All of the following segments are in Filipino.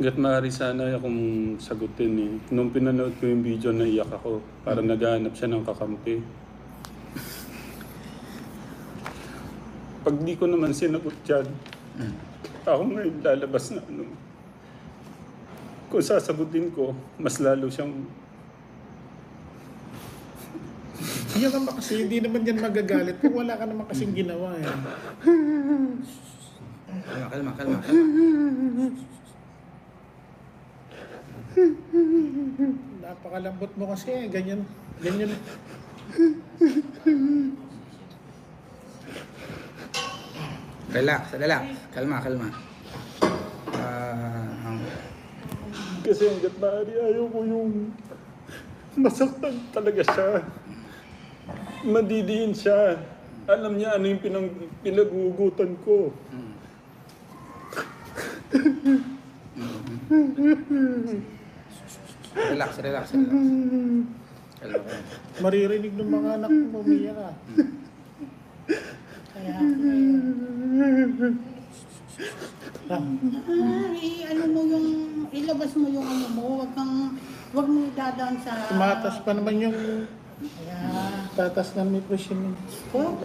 Hanggat maaari sana akong sagutin eh. Nung pinanood ko yung video, naiyak ako. Parang naghahanap siya ng kakampi. Pag di ko naman sinagot dyan, ako ngayon lalabas na ano. Kung sasagutin ko, mas lalo siyang... Yan naman kasi, hindi naman yan magagalit kung wala ka naman kasing ginawa eh. Kalma, kalma. Napakalambot mo kasi, ganyan. Relax. Kalma. Kasi hanggat maaari ayaw ko yung masaktan talaga siya. Madidiin siya. Alam niya ano yung pinagugutan ko. Relax. Kalma. Maririnig ng mga anak mo, umiyak ka. Kaya ano mo yung, ilabas mo yung ano mo, wag mo idadaan sa... tumatas pa naman yung Kaya, tatas ng may presyon. oh,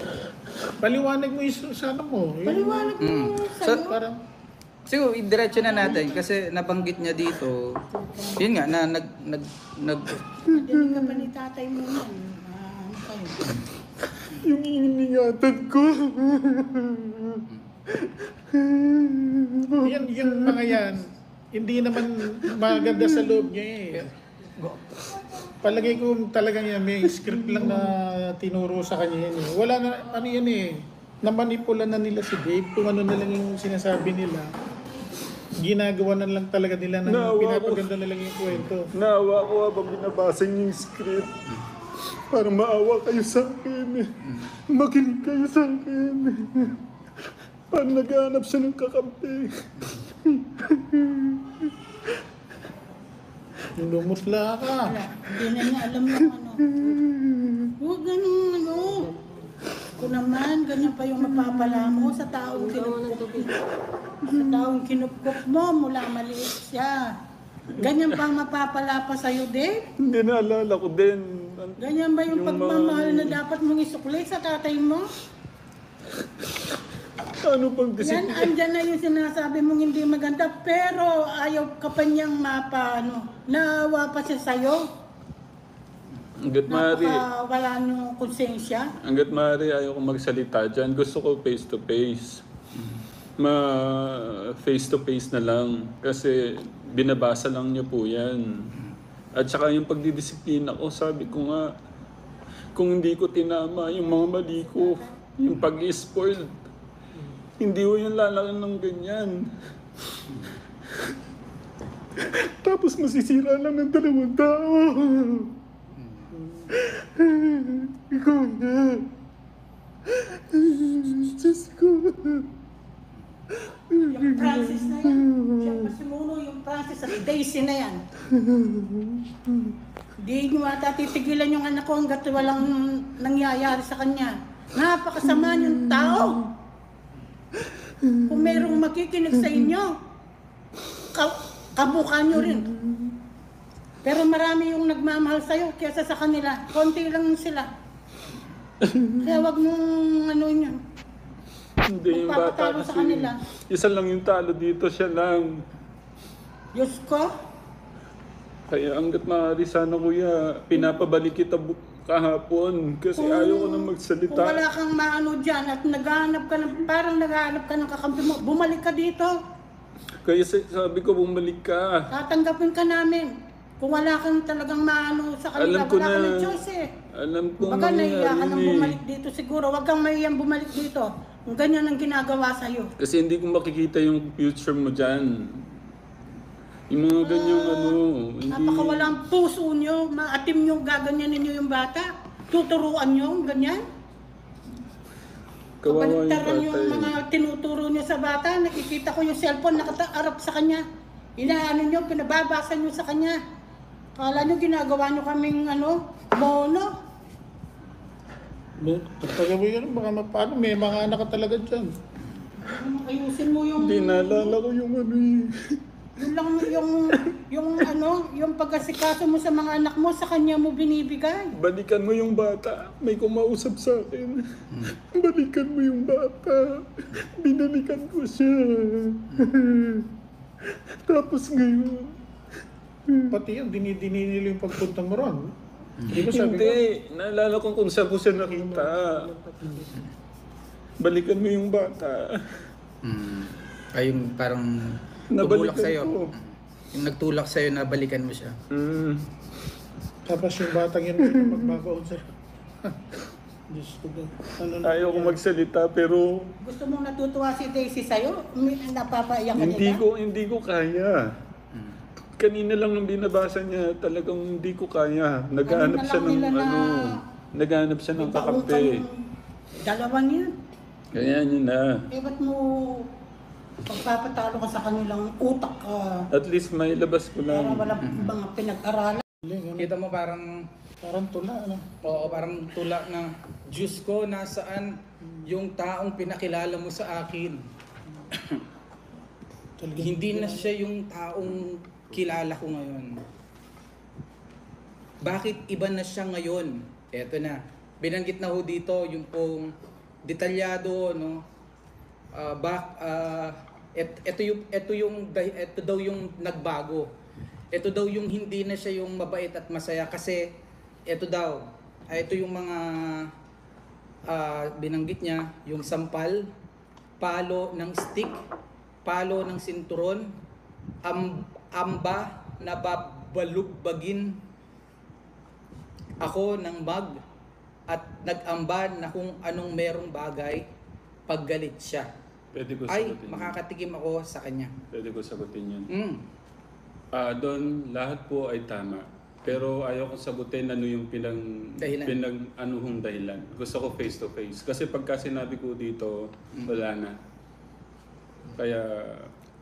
Paliwanag mo yung sana mo. paliwanag mo sa'yo. Parang, Siguro, idiretso na natin kasi nabanggit niya dito. Yun nga, na nag Dinig ka pa ni tatay mo yan. Ano kayo? Yung iningatan ko. yung mga yan, hindi naman maganda sa loob niya eh. Palagay ko talagang yan, may script lang na tinuro sa kanya yan eh. Wala na, ano yan eh, namanipula na nila si Dave kung ano na lang yung sinasabi nila. Ginagawa na lang talaga nila ng Naawa pinapaganda na lang yung kwento. Naawa ko habang binabasa niyo yung script. Para maawa kayo sa akin. Makinig kayo sa akin. Para naghahanap siya ng kakampi. Lumutla ka. Wala, hindi na niya alam yung ano. Huwag ganun ano. Kung naman, ganyan pa yung mapapala mo sa taong kinupkop. Sa taong kinupkop mo mula maliit siya. Ganyan pa ang mapapala pa sa'yo, Dave? Hindi naalala ko din. Ganyan ba yung Yung pagmamahal mga- na dapat mong isukli sa tatay mo? Ano pang Yan, disiplina? andyan na yung sinasabi mong hindi maganda, pero ayaw ka pa niyang naawa pa siya sa'yo. Hanggat maaari, Wala niyong konsensya. hanggat maaari ayaw ko magsalita dyan. Gusto ko face to face. Face to face na lang. Kasi binabasa lang niyo po yan. At saka yung pagdidisiplina ko, sabi ko nga, kung hindi ko tinama yung mga mali ko, yung pag-spoiled, hindi ko yung lalaki ng ganyan. Tapos masisira lang ng dalawang tao. Ikaw na. Diyos ko. Yung Francis na yan, siya pa simuno yung Francis at Daisy na yan. Hindi nyo ata titigilan yung anak ko hanggat walang nangyayari sa kanya. Napakasama yung tao. Kung merong makikinig sa inyo, kabukan nyo rin. Pero marami yung nagmamahal sa'yo kaysa sa kanila. Konti lang sila. Kaya wag mong ano yun. Hindi yung bata Magpapatalo sa kanila. isa lang yung talo dito, siya lang. Diyos ko, Kaya hanggat maaari sana kuya, pinapabalik kita kahapon kasi ayaw ko na magsalita. kung wala kang maano dyan at naghahanap ka ng, parang naghahanap ka ng kakampi mo, bumalik ka dito. Kaya sabi ko bumalik ka. Tatanggapin ka namin. Kung wala kang talagang maano sa kanila, Alam ko wala ka na. ng choice eh. Alam ko Baka naiya ka nangyari nang eh. bumalik dito siguro. Huwag kang maiyang bumalik dito. Kung ganyan ang ginagawa sa'yo. Kasi hindi ko makikita yung future mo dyan. Yung mga ganyang ano. Hindi... Napakawalang puso nyo, maatim nyo, gaganyanin nyo yung bata. Tuturuan nyo, ganyan. Kawawa yung Kabaligtaran yung bata mga tinuturo nyo sa bata. Nakikita ko yung cellphone nakataarap sa kanya. Inaano nyo, pinababasa nyo sa kanya. Kala nyo ginagawa nyo kaming ano, mono. Pagtaga mo yun, baka paano, may mga anak ka talaga dyan. Ayusin mo yung... Hindi naalala ko yung ano eh. Yun lang yung pag-asikaso mo sa mga anak mo, sa kanya mo binibigay. Balikan mo yung bata. May kumausap sa akin. Balikan mo yung bata. Binalikan ko siya. Tapos ngayon, Pati yun, dinidini nila yung pagpunta mo ron. Hindi ko sabi ko, hindi. Naalala ko kung saan ko siya nakita. Balikan mo yung bata. Ay, yung parang Nabalikan tumulak sa'yo. ko. Yung nagtulak sa'yo na balikan mo siya. tapos yung batang yun yung magbabaon sa'yo. Diyos ko ba? Ano na Ayaw ko yan? magsalita pero Gusto mong natutuwa si Daisy sa'yo? Napapaiyak ka nila? hindi ko kaya. Kanina lang nung binabasa niya, talagang hindi ko kaya. Naghahanap siya ng naghahanap siya ng Ibaon kakampi. kayong dalawang yun. Kaya yun na. Eh, ba't mo pagpapatalo ka sa kanilang utak ka? At least may labas ko Para lang. wala mga pinag-aralan. Kita mo parang, Parang tula, ano? oo, parang tulak na, Diyos ko, nasaan yung taong pinakilala mo sa akin? Talagang Hindi na siya yung taong kilala ko ngayon. Bakit iba na siya ngayon? Eto na. Binanggit na ho dito yung pong detalyado, no? Ito daw yung nagbago. Ito daw yung hindi na siya yung mabait at masaya kasi ito daw. Ito yung mga binanggit niya, yung sampal, palo ng stick, palo ng sinturon, amba na babalugbagin ako ng mag at nag-amba na kung anong merong bagay paggalit siya. Pwede ko Ay, sagutin. makakatikim ako sa kanya. Pwede ko sagutin yun. Mm. Doon lahat po ay tama. Pero ayaw ko sagutin ano yung anuhong dahilan. Gusto ko face to face. Kasi pagka sinabi ko dito, wala na. Kaya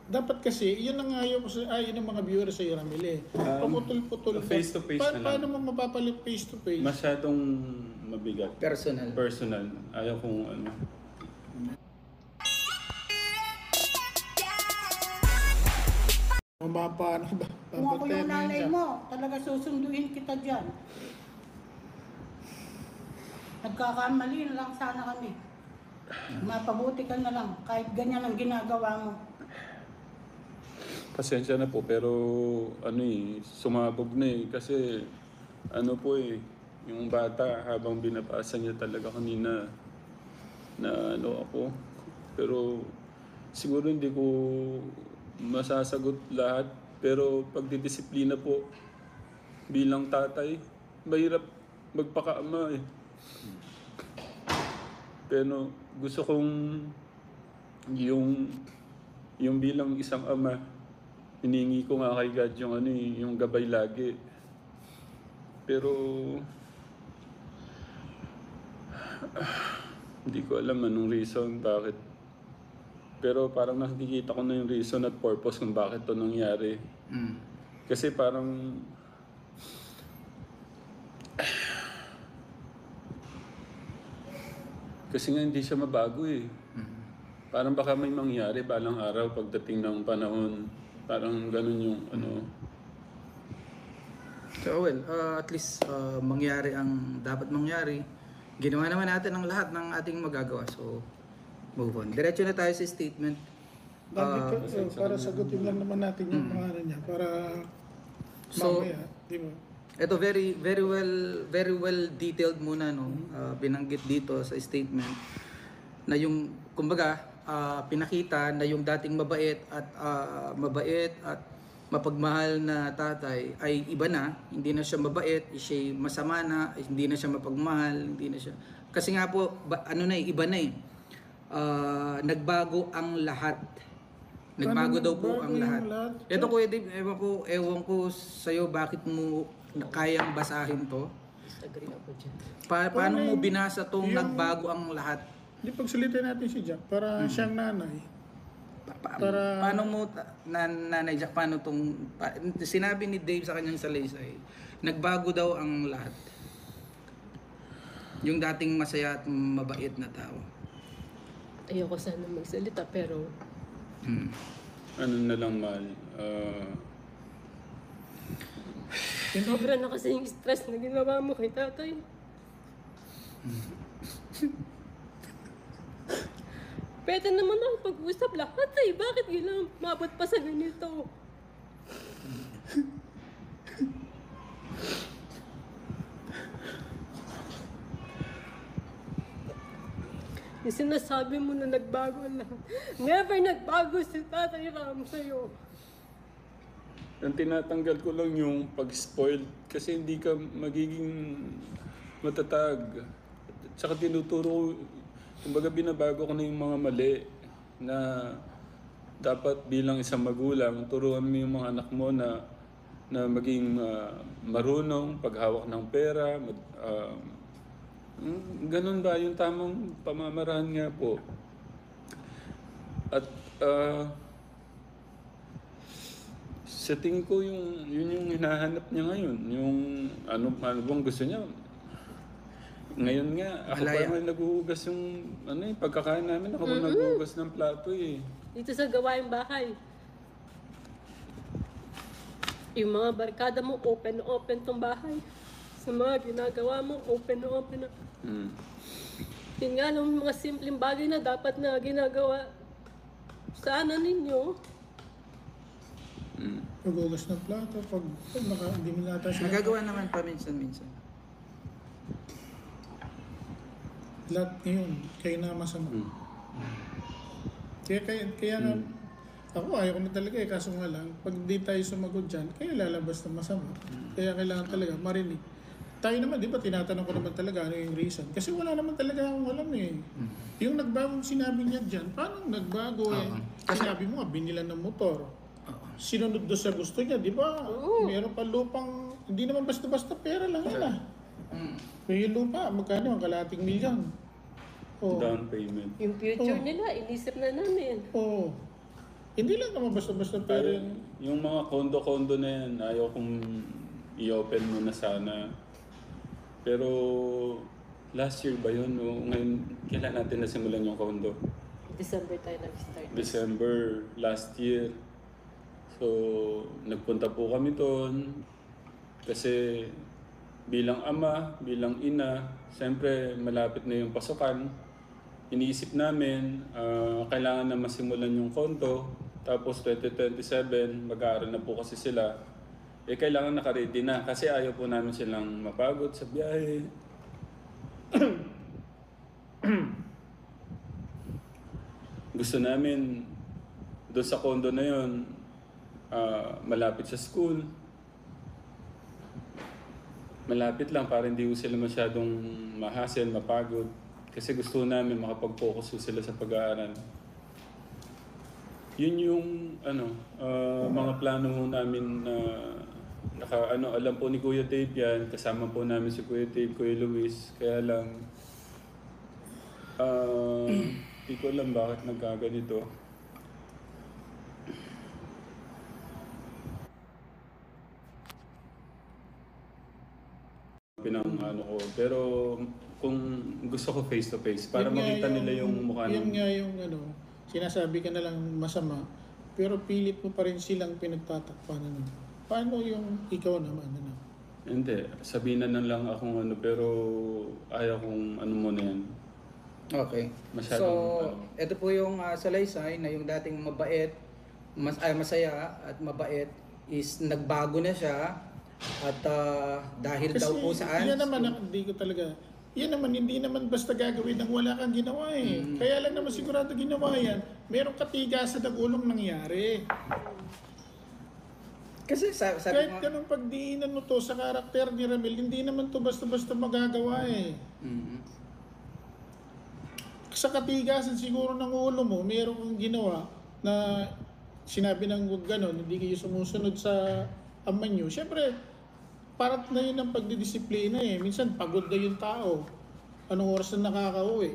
Dapat kasi, yun ang ayaw ko sa, yun ang mga viewers sa'yo, Ramil eh. Puputol-putol. face to face na lang. Paano mo mapapalit face to face? masyadong mabigat. Personal. Personal. Ayaw kong ano. Paano ba? Kung ako Pampatayin yung mo yun nanay siya. mo, talaga susunduin kita dyan. Nagkakamali na lang sana kami. Mapabuti ka na lang, kahit ganyan ang ginagawa mo. Pasensya na po pero sumabog na eh. Kasi ano po eh, yung bata habang binabasa niya talaga kanina na ano ako. Pero siguro hindi ko masasagot lahat. Pero pagdidisiplina po bilang tatay, mahirap magpakaama eh. Pero gusto kong yung bilang isang ama, hiningi ko nga kay God yung gabay lagi. Pero hindi ko alam anong reason bakit. Pero parang nakikita ko na yung reason at purpose kung bakit to nangyari. Mm. Kasi parang kasi nga hindi siya mabago eh. Parang baka may mangyari balang araw pagdating ng panahon. Parang ganun yung ano. So well, at least mangyari ang dapat mangyari. Ginawa naman natin ang lahat ng ating magagawa. So, move on. Diretso na tayo sa statement. Para sagutin lang naman natin yung pangalan niya. Para So, mamaya, di ba? ito very well detailed muna, no. Binanggit dito sa statement na yung kumbaga pinakita na yung dating mabait at mapagmahal na tatay ay iba na, hindi na siya mabait, siya masama na, hindi na siya mapagmahal, hindi na siya. Kasi nga po iba na eh. Nagbago ang lahat. Nagbago daw po ang lahat. Ito ko, ewan ko sa'yo bakit mo kayang basahin to. Paano mo binasa tong nagbago ang lahat? Di pagsalita natin si Jack para siyang nanay. Paano mo, Nanay Jack, paano sinabi ni Dave sa kanyang salaysay, nagbago daw ang lahat. Yung dating masaya at mabait na tao. Ayoko sana magsalita pero Ano na lang, mahal. Sobra na kasi yung stress na ginawa mo kay tatay. Pwede naman ako pag-usap lahat eh. Bakit kailangan mabot pa sa ganito? Yung sinasabi mo na nagbago lang. Never nagbago si Tatay Ram sa'yo. Ang tinatanggal ko lang yung pag-spoiled kasi hindi ka magiging matatag. Tsaka tinuturo, kumbaga binabago ko na yung mga mali na dapat bilang isang magulang, turuan mo yung mga anak mo na maging marunong, paghawak ng pera, ganun ba yung tamang pamamaraan nga po. At sa tingin ko yun yung hinahanap niya ngayon. Yung ano bang gusto niya. Ngayon nga, ako pa naman naghuhugas yung pagkakain namin. Ako pa naghuhugas ng plato eh. Dito sa gawaing bahay. Yung mga barkada mo, open tong bahay. Sa mga ginagawa mo, open na. Yun nga lang mga simpleng bagay na dapat na ginagawa sa ninyo. Pag-ugas ng plato, pag hindi mo nata sila. Nagagawa naman pa minsan-minsan. Lahat ngayon, kayo na masama. Kaya nga, ako ayaw ko na talaga eh, kaso nga lang, pag di tayo sumagot dyan, kayo lalabas na masama. Kaya kailangan talaga marinig. Tayo naman, di ba, tinatanong ko naman talaga ano yung reason. Kasi wala naman talaga akong alam eh. Yung nagbagong sinabi niya dyan, paano nagbago eh? Sinabi mo nga, binilan ng motor. Sinunod doon sa gusto niya, di ba? Meron pa lupang, hindi naman basta-basta pera lang yan ah. May lupa, magkano ang kalating milyon. Down payment. Yung future nila, inisip na namin. Hindi lang naman basta-basta pera yan. Yung mga kondo-kondo na yan, ayaw kong i-open muna sana. Pero last year ba yun? O ngayon, kailan natin nasimulan yung kondo? December tayo nag-start. December last year. So, nagpunta po kami doon kasi bilang ama, bilang ina, siyempre malapit na yung pasukan. Iniisip namin, kailangan na masimulan yung kondo. Tapos 2027, mag-aaral na po kasi sila. Kailangan naka-ready na kasi ayaw po namin silang mapagod sa biyahe. Gusto namin doon sa kondo na yon, malapit sa school. Malapit lang para hindi sila masyadong mahassle, mapagod. Kasi gusto namin makapag-focus sila sa pag-aaral. Yun yung mga plano namin na alam po ni Kuya Dave yan, kasama po namin si Kuya Dave, Kuya Luis, kaya lang hindi ko alam bakit nagkaganito. Ko. Pero kung gusto ko face to face, para makita nila yung mukha Yan nga yung sinasabi ka na lang masama, pero pilit mo pa rin silang pinagtatakpanan. Paano yung ikaw naman? Hindi, sabihin na lang akong pero ayaw kong muna yan. Okay. Masyadong, ito po yung salaysay na yung dating mabait, masaya at mabait is nagbago na siya at dahil Kasi daw po saan. yan naman, hindi ko talaga, yan naman, hindi naman basta gagawin ng wala kang ginawa eh. Kaya lang naman sigurado ginawa yan, merong katigasan ng ulong nangyari. Kasi sabi Kahit mo, ganun pagdiinan mo to sa karakter ni Ramil, hindi naman to basta-basta magagawa eh. Sa katigasan siguro ng ulo mo, meron kang ginawa na sinabi ng huwag ganon, hindi kayo sumusunod sa ama nyo. Siyempre, parat na yun ang pagdidisiplina eh. Minsan pagod na yung tao. Anong oras na nakakauwi?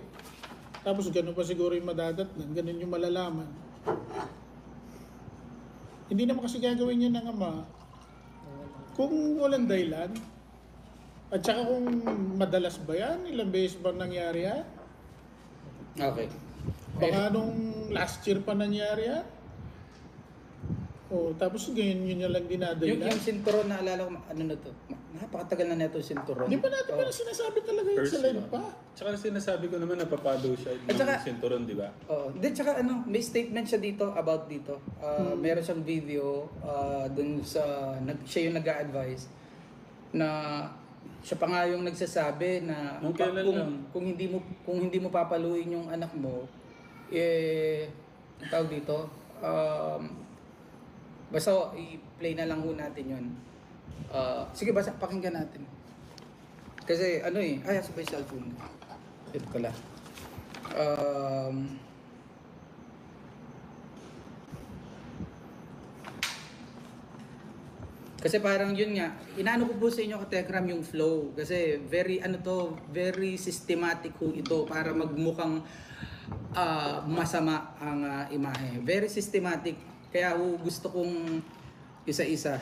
Tapos ganon pa siguro yung madadatnan, ganon yung malalaman. Hindi naman kasi gagawin niya ng ama kung walang dahilan. At saka kung madalas ba yan, ilang beses ba nangyari yan? okay. Baka nung last year pa nangyari yan? Oh, tapos ganyan yun lang dinaday Yung sinturon, naalala ko, ano na to? Napakatagal na neto yung sinturon. Di ba natin pala sinasabi talaga yun sa live pa? Tsaka sinasabi ko naman napapalo siya ng saka- sinturon, di ba? Oo. Hindi, tsaka ano, may statement siya dito about dito. Meron siyang video dun sa, siya yung nag-a-advise na siya pa nga yung nagsasabi na Nung kailan lang? kung hindi mo papaluin yung anak mo, ang tawag dito, basta i-play na lang ho natin yun. Sige, basta pakinggan natin. Kasi ano sa may cellphone. Ito pala. Kasi parang yun nga, inaano ko po sa inyo Katekram yung flow. Kasi very systematic ho ito para magmukhang masama ang imahe. Very systematic. Kaya ho gusto kong isa-isa.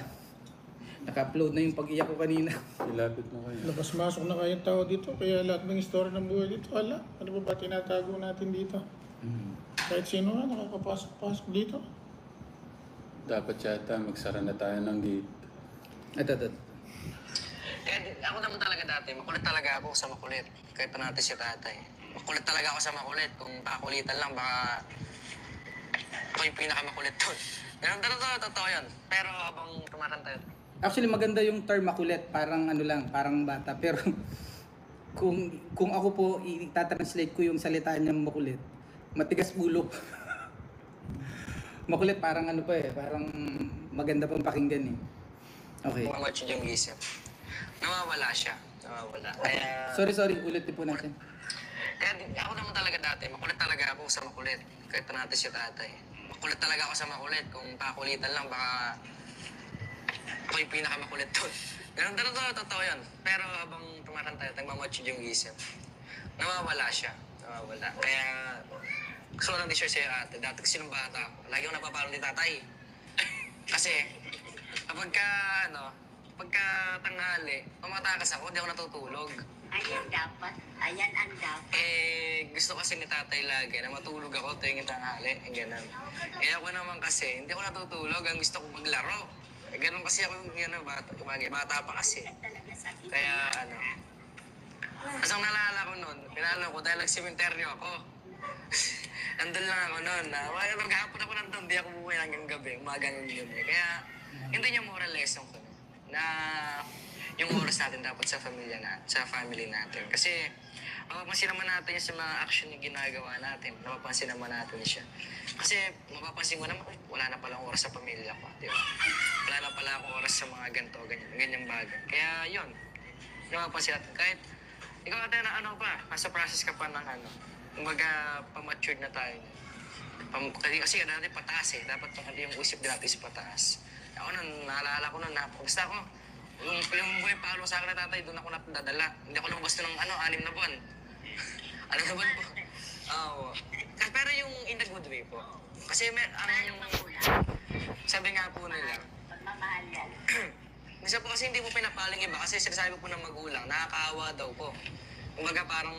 Naka-upload na yung pag-iyak ko kanina. Ilapit mo kayo. Labas-masok na kayong tao dito, kaya lahat ng story ng buhay dito, ala, ano ba tinatago natin dito? Kahit sino nga nakakapasok-pasok dito. Dapat yata magsara na tayo ng gate. Ito. Kaya ako naman talaga dati, makulit talaga ako sa makulit. Kahit pa natin si tatay. Makulit talaga ako sa makulit. Kung pakulitan lang, baka ako yung pinakamakulit doon. Ganun, totoo yun. Pero habang tumatanda yun, Actually, maganda yung term makulit. Parang ano lang, parang bata. Pero kung ako po itatranslate ko yung salita niyang makulit, matigas ulo. Makulit parang ano pa parang maganda pang pakinggan Okay. kung match yung isip. Nawawala siya. Nawawala. Kaya, Sorry, ulitin po natin. kaya ako naman talaga dati, makulit talaga ako sa makulit. Kahit pa natin si tatay. Makulit talaga ako sa makulit. Kung pakulitan lang, baka ako yung pinakamakulit doon. Ganun, totoo yun. Pero habang tumatanda tayo, nagmamature yung isip. Nawawala siya. Nawawala. Kaya, gusto ko lang di-share sa'yo ate. Dati kasi nung bata ako, lagi akong napapalo ni tatay. Kasi, pagka tanghali, pumatakas ako, di ako natutulog. Ayan dapat. Ayan ang dapat. Gusto kasi ni tatay lagi na matulog ako tuwing tanghali. Ganun. Ako naman kasi, hindi ako natutulog. Ang gusto ko maglaro. Ganun kasi ako bata pa kasi. Kaya Kasi ang naalala ko noon, pinalo ko dahil nagsimenteryo ako. Nandun lang ako noon. Maghapon ako nandun, hindi ako buhay hanggang gabi. Umaga ng gabi. Kaya, hindi yung moral lesson ko na yung oras natin dapat sa family natin. Kasi, mapapansin naman natin yung sa mga action na ginagawa natin. Mapapansin naman natin siya. Kasi, mapapansin ko naman, wala na palang oras sa pamilya ko. Di ba? Wala na pala akong oras sa mga ganyang bagay. Kaya, yun. Mapapansin natin. Kahit, ikaw ate na nasa process ka pa ng kumbaga, pa-matured na tayo. Kasi dati pataas dapat yung isip din natin is pataas. Ako nun, naalala ko nun, basta ako, yung buhay palo sa akin na tatay, doon ako nadadala. Hindi ako lumabas ng 6 na buwan. 6 na buwan po. Oo. Pero yung in a good way po. Kasi sabi nga po nila, Pagmamahal yan. minsan po kasi hindi po pinapaling iba kasi sinasabi po ng magulang, nakakaawa daw po. Kumbaga parang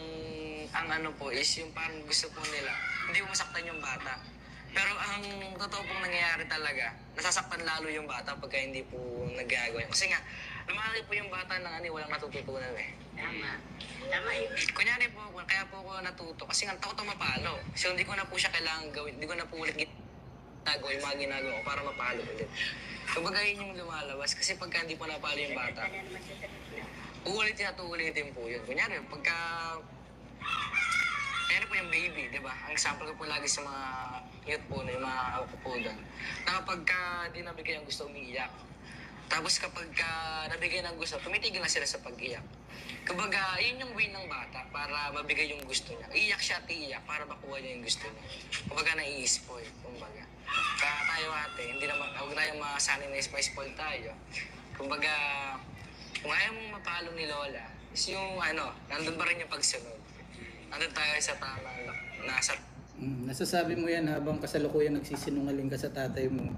ang po is yung parang gusto po nila, hindi po masaktan yung bata. Pero ang totoo pong nangyayari talaga, nasasaktan lalo yung bata pagka hindi po nagagawa yun. Kasi nga, lumaki po yung bata ng walang natututunan Tama. Tama yun. Kunyari po, kaya po ako natuto kasi nga takot ako mapalo. So hindi ko na po siya kailangan gawin, hindi ko na po ulit ginagawa yung mga ginagawa ko para mapalo ulit. Kumbaga yun yung lumalabas kasi pagka hindi po napalo yung bata, uulitin po yun. Kunyari, pagka kaya po yung baby, di ba? Ang example ko po lagi sa mga youth po, yung mga ako po doon. Na kapag di nabigay ang gusto, umiiyak. Tapos kapag nabigay ng gusto, tumitigil na sila sa pag-iyak. Kumbaga, yun yung way ng bata para mabigay yung gusto niya. Iiyak siya at iiyak para makuha niya yung gusto niya. Kumbaga, nai-spoil. Kumbaga, kaya tayo ate, hindi naman, huwag na yung masanay na spoil tayo. Kumbaga, kung ayaw mong mapalo ni Lola, is yung nandun pa rin yung pagsunod. Nandun tayo sa tama nasa Nasasabi mo yan habang kasalukuyan nagsisinungaling ka sa tatay mo.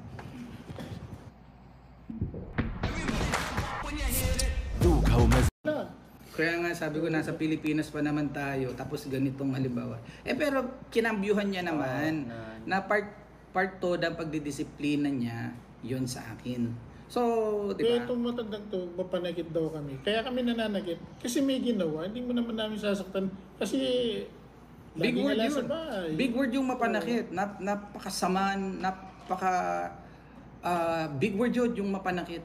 Kaya nga sabi ko nasa Pilipinas pa naman tayo tapos ganitong halimbawa. Pero kinambyuhan niya naman na part to ng pagdidisiplina niya yun sa akin. So, di Kaya ba? itong matandang to, mapanakit daw kami. Kaya kami nananakit. Kasi may ginawa, hindi mo naman namin sasaktan. Kasi Big lagi word nga lang yun. sa bahay. Big word yung mapanakit. Napakasamaan, big word yun yung mapanakit.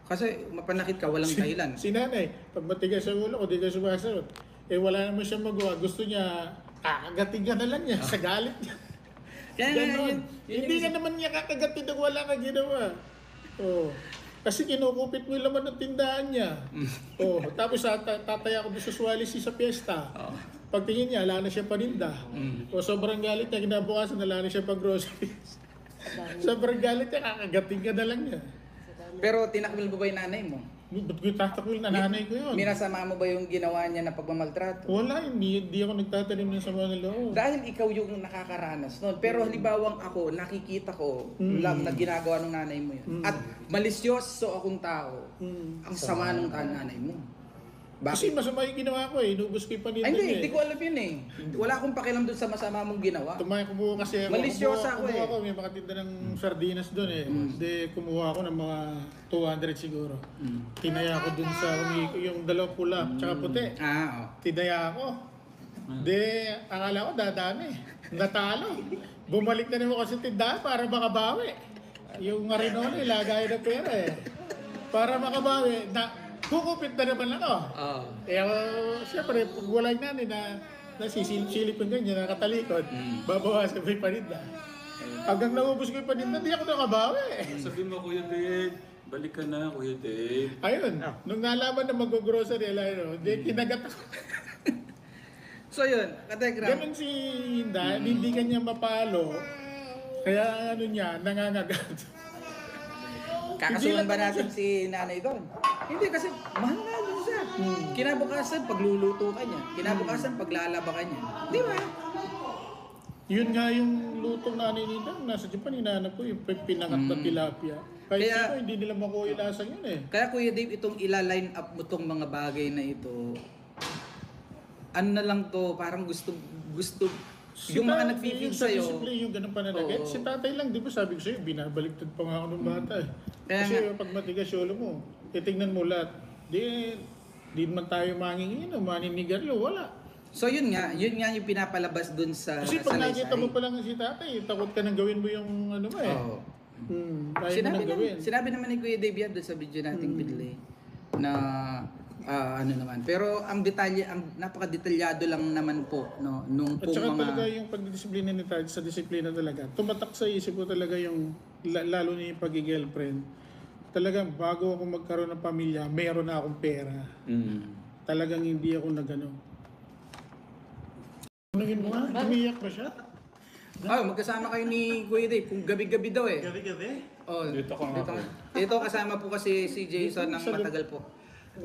Kasi mapanakit ka, walang dahilan. Si nanay, pag matigas sa ulo ko, di ka sumasagot. Eh wala naman siya magawa. Gusto niya, kakagatin ka na lang niya sa galit niya. Kaya nga, Ganon. yun Hindi yung- ka naman niya kakagatin na wala ka ginawa. Oh. Kasi kinukupit mo yung laman ng tindahan niya. Oh, tapos tataya ko doon sa Suwalisi sa piyesta. Pagtingin niya, wala na siya paninda. O sobrang galit niya, kinabukasan, wala na siya pag-groceries. Sobrang galit niya, kakagatin ka na lang niya. Pero tinakbil mo ba yung nanay mo? Ba't ko tatakwil na nanay ko yun? Minasama mo ba yung ginawa niya na pagmamaltrato? Wala, hindi ako nagtatanim ng sama ng loob. Dahil ikaw yung nakakaranas nun. Pero halimbawang ako, nakikita ko lang na ginagawa ng nanay mo yun. At malisyoso akong tao, ang sama ng nanay mo. Kasi Bakit? masama yung ginawa ko eh, inubos ko yung paninda Ay, hindi, niya hindi ko alam yun eh. Wala akong pakialam doon sa masama mong ginawa. Kumuha kasi ako. Malisyosa ako Kumuha eh. ako, may makatinda ng sardinas doon eh. Hindi, kumuha ako ng mga 200 siguro. Tinaya ko doon sa yung dalawang pula, tsaka puti. Oo. Tinaya ako. Di, akala ko dadami. Natalo. Bumalik na naman kasi tindahan para makabawi. Yung marino ilagay ng pera eh. Para makabawi, kukupit na naman ako. Eh, siyempre, pag wala yung nanay na nasisilip yung ganyan, nakatalikod, babawasan ko yung paninda. Hanggang naubos ko yung paninda, di ako nakabawi. Sabi mo, Kuya Dave, balik ka na, Kuya Dave. Ayun, nung nalaman na mag-grocery, di kinagat ako. So yun, kategram. Ganun si Hinda, hindi kanya mapalo. Kaya ano niya, nangangagat. Kakasuhan ba natin si nanay doon? Hindi kasi mahal nga din siya. Kinabukasan pagluluto ka niya. Kinabukasan paglalaba ka niya. Di ba? Yun nga yung lutong nanay nila, nasa Japan, hinanap ko yung pinangat na tilapia. Kahit Kaya- sino, hindi nila makuha yung lasang yun eh. Kaya Kuya Dave, itong ila-line up mo tong mga bagay na ito, ano na lang to, parang gusto, yung mga nag-feed sa sa'yo, discipline yung ganun pananakit. Oo. Si tatay lang, di ba sabi ko sa'yo, binabaliktad pa nga ako ng bata eh. Kaya Kasi nga. pag matigas yung ulo mo, titignan mo lahat. Di naman tayo mangingin o maninigaryo, wala. so yun nga yung pinapalabas dun sa Kasi pag salaysay. nakita mo pa lang si tatay, takot ka nang gawin mo yung ano mo eh. Oo. Ayaw mo nang gawin. Sinabi naman ni Kuya Dave yan doon sa video nating binili na ano naman. Pero ang detalye, ang napaka-detalyado lang naman po no nung At pong saka talaga mga yung pagdidisiplina ni Taj, sa disiplina talaga, tumatak sa isip ko talaga yung, lalo na yung pag-girlfriend. Talagang bago ako magkaroon ng pamilya, meron na akong pera. Talagang hindi ako nagano. Nagin mo nga, umiyak ba siya? magkasama kayo ni Kuya Dave kung gabi-gabi daw eh. Gabi-gabi? Oh, Dito ka nga po. Dito kasama po kasi si Jason ng matagal po.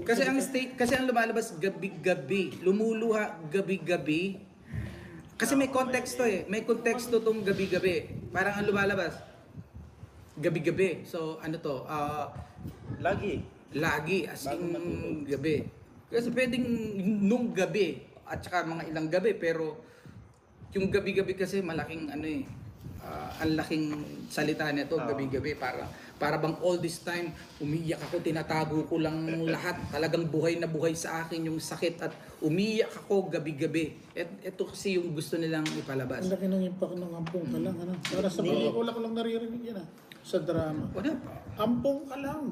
Kasi ang lumalabas gabi-gabi, lumuluha gabi-gabi. Kasi may konteksto eh. May konteksto tong gabi-gabi. Parang ang lumalabas gabi-gabi. So ano to? Lagi as in gabi. Kasi pwedeng nung gabi at saka mga ilang gabi pero yung gabi-gabi kasi malaking ano eh. Ang laking salita nito gabi-gabi para bang all this time umiyak ako, tinatago ko lang lahat, talagang buhay na buhay sa akin yung sakit at umiyak ako gabi-gabi. Ito kasi yung gusto nilang ipalabas. Ang laki ng impact ng ampong ka lang. Ano? Para sa pelikula ko lang naririnig yan sa drama. Wala pa. Ampong ka lang.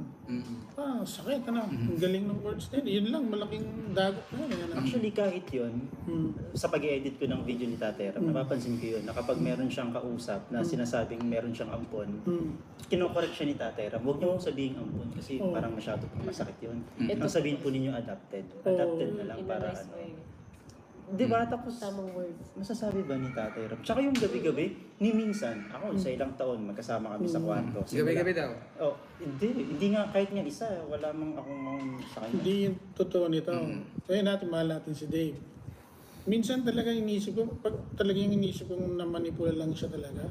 Sakit ano. Ang galing ng words din. Yun lang, malaking dagat na yun. Ano? Actually, kahit yun, sa pag-edit ko ng video ni Tatera, napapansin ko yun na kapag meron siyang kausap na sinasabing meron siyang ampon, kinokorek siya ni Tatera. Huwag niyo mong sabihin ampon kasi parang masyado pong masakit yun. Ang sabihin po ninyo adapted. Adapted na lang para ano. Diba? Tapos, Tamang words. masasabi ba ni Tatay Ram? Tsaka yung gabi-gabi, ni minsan, ako sa ilang taon, magkasama kami sa kwarto. Gabi-gabi daw. Oh, hindi nga, kahit nga isa, wala mang akong sa kanya. Hindi yung totoo nito. Kaya natin, mahal natin si Dave. Minsan talaga iniisip ko, pag talagang iniisip ko na manipula lang siya talaga,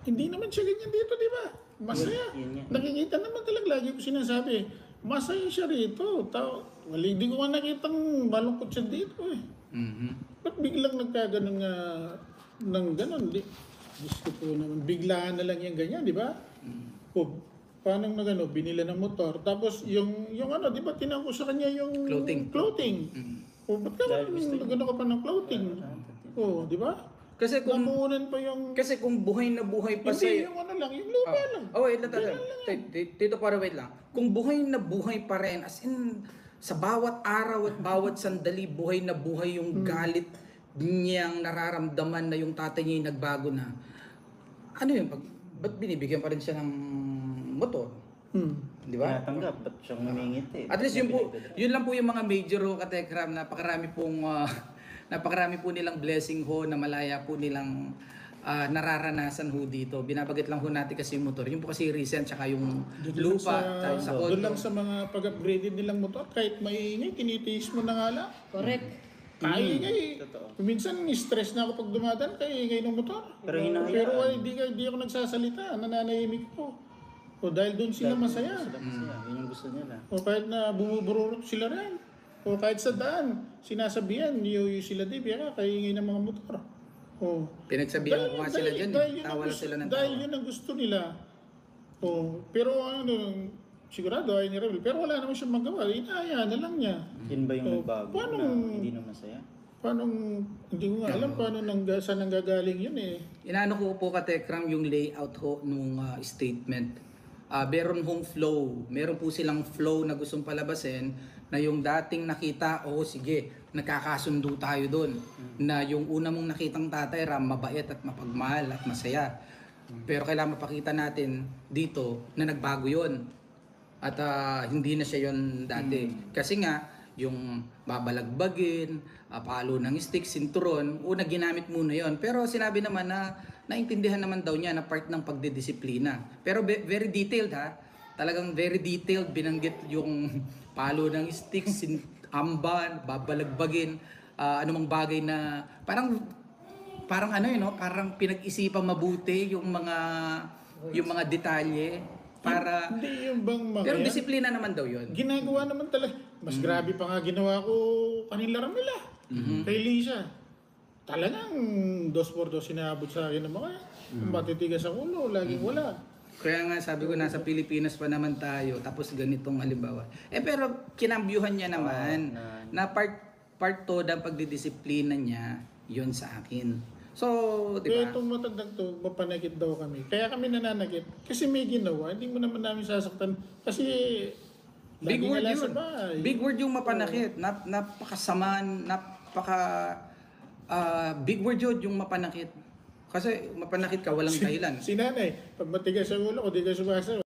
hindi naman siya ganyan dito, di ba? Masaya. Yun nga. Nakikita naman talaga, lagi ko sinasabi, masaya siya rito. Wala, hindi ko nga nakitang malungkot siya dito eh. Ba't biglang nagkaganon nga ng ganon? Diyos ko po naman, biglaan na lang yung ganyan, di ba? O, paano nagano, binila ng motor. Tapos yung ano, di ba tinangko sa kanya yung Clothing. O, ba't ka Dahil gusto niya. nagano ka pa ng clothing? O, di ba? Kasi kung Namuunan pa yung... kasi kung buhay na buhay pa Hindi, sa'yo. yung ano lang, yung lupa lang. Oh, wait lang. Tito, para wait lang. Kung buhay na buhay pa rin, as in, sa bawat araw at bawat sandali, buhay na buhay yung galit niyang nararamdaman na yung tatay niya yung nagbago na. Ano yun? Ba't binibigyan pa rin siya ng motor? Di ba? Tinatanggap, ba't siyang namingit eh? At least yun lang po yung mga major ho, katekram, napakarami po nilang blessing ho na malaya po nilang nararanasan ho dito. Binabagit lang ho natin kasi yung motor. Yung po kasi recent, tsaka yung lupa, sa Doon condo. lang sa mga pag-upgraded nilang motor, kahit maingay, tinitiis mo na nga lang. Correct. Kaingay. Totoo. Minsan, stress na ako pag dumadaan, kaingay ng motor. Pero hinahayaan. Pero hindi ako nagsasalita, nananahimik ko. O dahil doon sila masaya. Sila masaya. Yun yung gusto nila. O kahit na bumubururot sila rin. O kahit sa daan, sinasabihan, yung sila di, ka, kaingay ng mga motor. O, Pinagsabihan ko nga sila dyan, yun tawa ang lang sila ng dahil tawa. yun ang gusto nila. O, pero ano, sigurado ay ni Rebel. Pero wala naman siyang magawa. Inahayaan na lang niya. Yun ba yung Oh, nagbago paano- na hindi na masaya? Paano, hindi ko nga alam paano saan nanggagaling yun eh. Inaano ko po katekram yung layout ho nung statement. Meron hong flow. Meron po silang flow na gustong palabasin na yung dating nakita, sige, nagkakasundo tayo doon. Na yung una mong nakitang tatay, mabait at mapagmahal at masaya. Pero kailangan mapakita natin dito na nagbago yon. At hindi na siya yon dati. Kasi nga, yung babalagbagin, palo ng stick, sinturon, una ginamit muna yon. Pero sinabi naman na naintindihan naman daw niya na part ng pagdidisiplina. Pero very detailed ha. Talagang very detailed binanggit yung palo ng stick, amban, babalagbagin, anumang bagay na parang ano yun, no? Parang pinag-isipan mabuti yung mga detalye para Hindi yung bang mga pero disiplina naman daw yun. ginagawa naman talaga. Mas grabe pa nga ginawa ko kanila Ramila. Kay Lisa. Talagang 2x2 sinabot sa akin ng mga matitigas ang ulo. Laging wala. Kaya nga sabi ko nasa Pilipinas pa naman tayo tapos ganitong halimbawa. Pero kinambyuhan niya naman na part to ng pagdidisiplina niya yun sa akin. So, di Kaya ba? itong matandang to, mapanakit daw kami. Kaya kami nananakit. Kasi may ginawa, hindi mo naman namin sasaktan. Kasi Big lagi word nga lang sa yun. bahay. Big word yung mapanakit. Napakasamaan, big word yun yung mapanakit. Kasi mapanakit ka, walang dahilan. Si nanay, pag matigas ang ulo ko, di ka sumasagot.